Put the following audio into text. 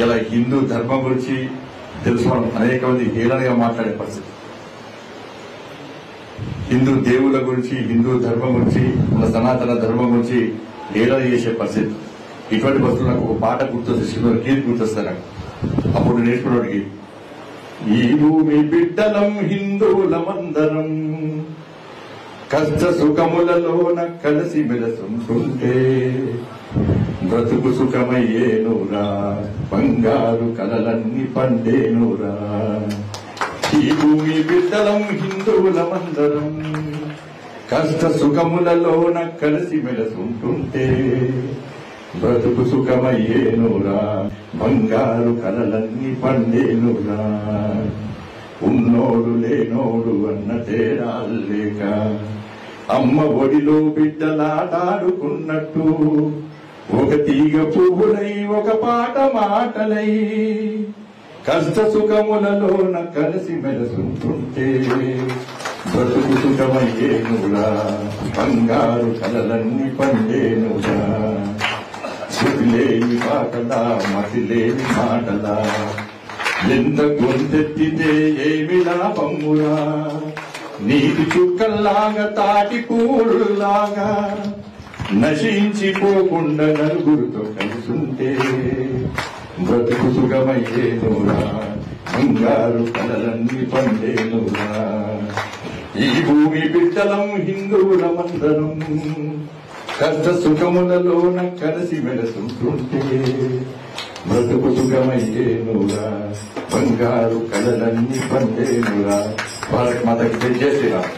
ఇలా హిందూ ధర్మం గురించి తెలుసుకోవడం అనేక మంది హేళనగా మాట్లాడే పరిస్థితి. హిందూ దేవుళ్ళ గురించి, హిందూ ధర్మం గురించి, మన సనాతన ధర్మం గురించి హేళన చేసే పరిస్థితి. ఇటువంటి పరిస్థితులు నాకు ఒక పాట గుర్తొస్తే శ్రీవారి గీత గుర్తొస్తాను నాకు. అప్పుడు నేర్చుకున్నవాడికి, ఈ భూమి బిడ్డలం హిందువులమందరం కష్ట సుఖములలోన కలిసి మెలసుంటుంటే బ్రతుకు సుఖమయ్యేనురా, బంగారు కలలన్నీ పండేనురా. ఈ భూమి బిడ్డలం హిందువులమందరం కష్ట సుఖములలోన కలిసి మెలసుంటుంటే బ్రతుకు సుఖమయ్యేనురా, బంగారు కలలన్నీ పండేనురా. ఉన్నోడు లేనోడు అన్న తేడాలు లేక అమ్మ ఒడిలో బిడ్డలాటాడుకున్నట్టు ఒక తీగ పువ్వులై ఒక పాట మాటలై కష్ట సుఖములలోన కలిసి మెలసుంటుంటే బ్రతుకు సుఖమయ్యేనురా, బంగారు కలలన్నీ పండేనురా. శృతిలేని పాటలా మతిలేని మాటలా ఎంత గొంతెత్తితే ఏమి లాభమురా. నీటి చుక్కల్లాగా తాటి పూడులాగా నశించిపోకుండా నలుగురితో కలిసుంటే బ్రతుకు సుఖమయ్యేనురా, బంగారు కలలన్నీ పండేనురా. ఈ భూమి బిడ్డలం హిందువులమందరం కష్ట సుఖములలోన కలిసి మెలసుంటుంటే బ్రతుకు సుఖమయ్యేనురా, బంగారు కలలన్నీ పండేనురా. భారత్ మాతకి జై శ్రీరామ్.